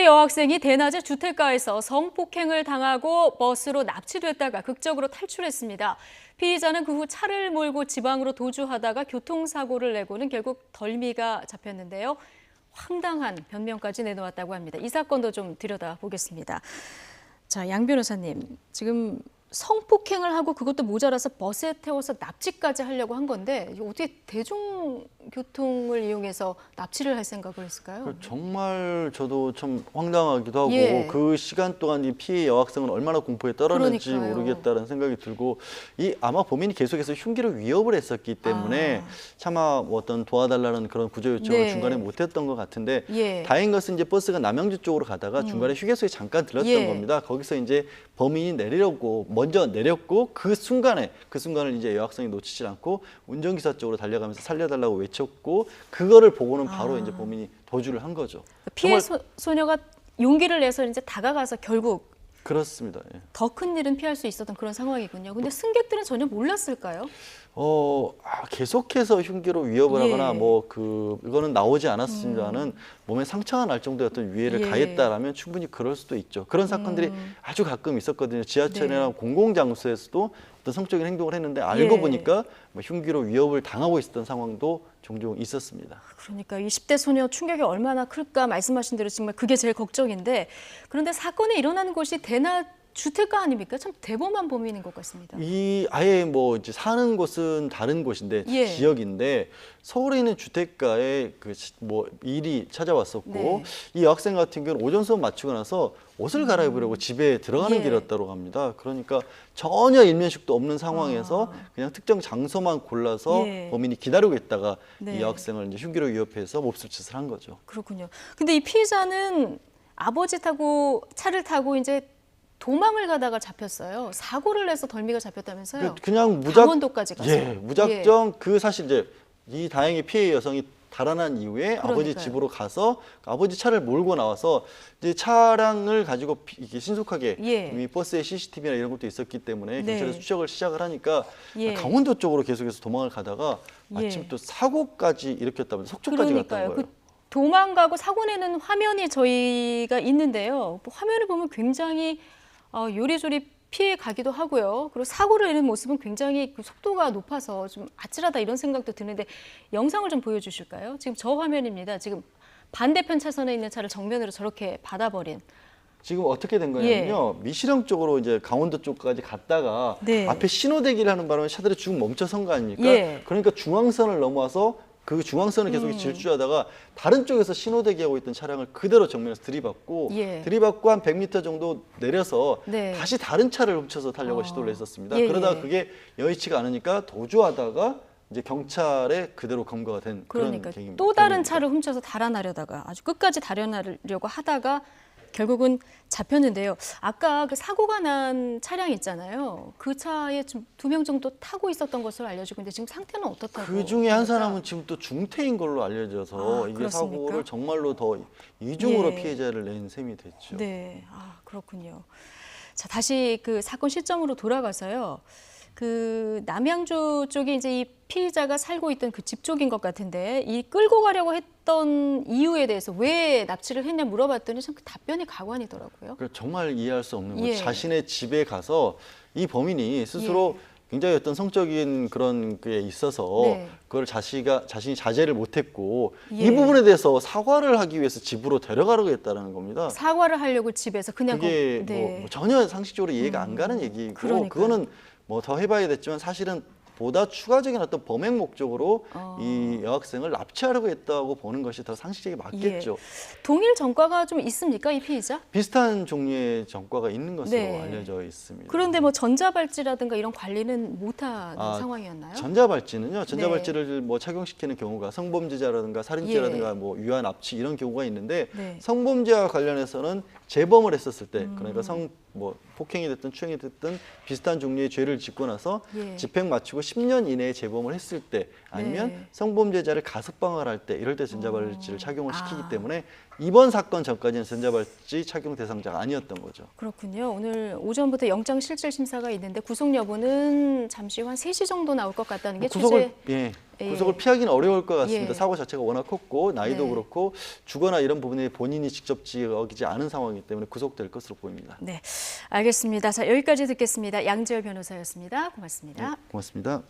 여학생이 대낮에 주택가에서 성폭행을 당하고 버스로 납치됐다가 극적으로 탈출했습니다. 피의자는 그 후 차를 몰고 지방으로 도주하다가 교통사고를 내고는 결국 덜미가 잡혔는데요. 황당한 변명까지 내놓았다고 합니다. 이 사건도 좀 들여다보겠습니다. 자, 양 변호사님, 지금 성폭행을 하고 그것도 모자라서 버스에 태워서 납치까지 하려고 한 건데 어떻게 대중교통을 이용해서 납치를 할 생각을 했을까요? 정말 저도 참 황당하기도 하고 예. 그 시간 동안 이 피해 여학생은 얼마나 공포에 떨었는지 그러니까요. 모르겠다는 생각이 들고 아마 범인이 계속해서 흉기로 위협을 했었기 때문에 차마 뭐 어떤 도와달라는 그런 구조 요청을 네. 중간에 못했던 것 같은데 예. 다행인 것은 이제 버스가 남양주 쪽으로 가다가 중간에 휴게소에 잠깐 들렀던 예. 겁니다. 거기서 이제 범인이 먼저 내렸고 그 순간을 이제 여학생이 놓치지 않고 운전기사 쪽으로 달려가면서 살려달라고 외쳤고 그거를 보고는 바로 이제 범인이 도주를 한 거죠. 피해 소녀가 용기를 내서 이제 다가가서 결국 그렇습니다. 예. 더 큰 일은 피할 수 있었던 그런 상황이군요. 근데 승객들은 전혀 몰랐을까요? 계속해서 흉기로 위협을 예. 하거나 이거는 나오지 않았습니다는 몸에 상처가 날 정도의 어떤 위해를 예. 가했다라면 충분히 그럴 수도 있죠. 그런 사건들이 아주 가끔 있었거든요. 지하철이나 네. 공공장소에서도 어떤 성적인 행동을 했는데 알고 예. 보니까 흉기로 위협을 당하고 있었던 상황도 종종 있었습니다. 그러니까 20대 소녀 충격이 얼마나 클까 말씀하신 대로 정말 그게 제일 걱정인데 그런데 사건이 일어나는 곳이 대낮 주택가 아닙니까? 참 대범한 범인인 것 같습니다. 아예 이제 사는 곳은 다른 곳인데 예. 지역인데 서울에 있는 주택가에 일이 찾아왔었고 네. 이 여학생 같은 경우는 오전 수업 마치고 나서 옷을 갈아입으려고 집에 들어가는 예. 길이었다고 합니다. 그러니까 전혀 일면식도 없는 상황에서 그냥 특정 장소만 골라서 예. 범인이 기다리고 있다가 네. 이 여학생을 이제 흉기로 위협해서 몹쓸 짓을 한 거죠. 그렇군요. 근데 이 피해자는 아버지 차를 타고 이제 도망을 가다가 잡혔어요. 사고를 내서 덜미가 잡혔다면서요? 그냥 강원도까지 가서. 무작정 사실 이제 이 다행히 피해 여성이 달아난 이후에 아버지 그러니까요. 집으로 가서 아버지 차를 몰고 나와서 이제 차량을 가지고 이렇게 신속하게 예. 이미 버스에 CCTV나 이런 것도 있었기 때문에 네. 경찰에서 추적을 시작을 하니까 예. 강원도 쪽으로 계속해서 도망을 가다가 마침 예. 또 사고까지 일으켰다면서 속초까지 갔던 그러니까요. 거예요. 도망가고 사고 내는 화면이 저희가 있는데요. 화면을 보면 굉장히 요리조리 피해 가기도 하고요. 그리고 사고를 내는 모습은 굉장히 속도가 높아서 좀 아찔하다 이런 생각도 드는데 영상을 좀 보여주실까요? 지금 저 화면입니다. 지금 반대편 차선에 있는 차를 정면으로 저렇게 받아버린. 지금 어떻게 된 거냐면요. 미시령 쪽으로 이제 강원도 쪽까지 갔다가 네. 앞에 신호대기를 하는 바람에 차들이 쭉 멈춰선 거 아닙니까? 예. 그러니까 중앙선을 넘어와서 그 중앙선을 계속 질주하다가 다른 쪽에서 신호대기하고 있던 차량을 그대로 정면에서 들이받고 예. 들이받고 한 100m 정도 내려서 네. 다시 다른 차를 훔쳐서 타려고 시도를 했었습니다. 예, 그러다가 예. 그게 여의치가 않으니까 도주하다가 이제 경찰에 그대로 검거가 된 그러니까 그런 계기입니다. 또 다른 차를 훔쳐서 달아나려다가 아주 끝까지 달아나려고 하다가 결국은 잡혔는데요. 아까 그 사고가 난 차량 있잖아요. 그 차에 좀 2명 정도 타고 있었던 것으로 알려지고 있는데 지금 상태는 어떻다고? 그 중에 한 합니까? 사람은 지금 또 중태인 걸로 알려져서 이게 그렇습니까? 사고를 정말로 더 이중으로 예. 피해자를 낸 셈이 됐죠. 네, 그렇군요. 자, 다시 그 사건 시점으로 돌아가서요. 그 남양주 쪽에 이제 이 피의자가 살고 있던 그 집 쪽인 것 같은데 이 끌고 가려고 했던 이유에 대해서 왜 납치를 했냐 물어봤더니 참 그 답변이 가관이더라고요. 정말 이해할 수 없는 예. 거죠. 자신의 집에 가서 이 범인이 스스로 굉장히 어떤 성적인 그런 게 있어서 네. 그걸 자신이 자제를 못했고 예. 이 부분에 대해서 사과를 하기 위해서 집으로 데려가려고 했다는 겁니다. 사과를 하려고 집에서 그냥 그게 네. 뭐 전혀 상식적으로 이해가 안 가는 얘기고 그러니까요. 그거는 뭐 더 해봐야 됐지만 사실은 보다 추가적인 어떤 범행 목적으로 이 여학생을 납치하려고 했다고 보는 것이 더 상식적이 맞겠죠. 동일 전과가 좀 있습니까, 이 피의자? 비슷한 종류의 전과가 있는 것으로 네. 알려져 있습니다. 그런데 뭐 전자발찌라든가 이런 관리는 못하는 상황이었나요? 전자발찌는요. 전자발찌를 뭐 착용시키는 경우가 성범죄자라든가 살인죄라든가 뭐 유한 납치 이런 경우가 있는데 네. 성범죄와 관련해서는 재범을 했었을 때 그러니까 폭행이 됐든 추행이 됐든 비슷한 종류의 죄를 짓고 나서 예. 집행 마치고 10년 이내에 재범을 했을 때 아니면 네. 성범죄자를 가석방을 할 때 이럴 때 전자발찌를 착용을 시키기 때문에 이번 사건 전까지는 전자발찌 착용 대상자가 아니었던 거죠. 그렇군요. 오늘 오전부터 영장실질 심사가 있는데 구속 여부는 잠시 후 한 3시 정도 나올 것 같다는 게 구속을 취재 예. 구속을 피하기는 어려울 것 같습니다. 예. 사고 자체가 워낙 컸고 나이도 네. 그렇고 주거나 이런 부분에 본인이 직접 지어지지 않은 상황이기 때문에 구속될 것으로 보입니다. 네, 알겠습니다. 자, 여기까지 듣겠습니다. 양지열 변호사였습니다. 고맙습니다. 네, 고맙습니다.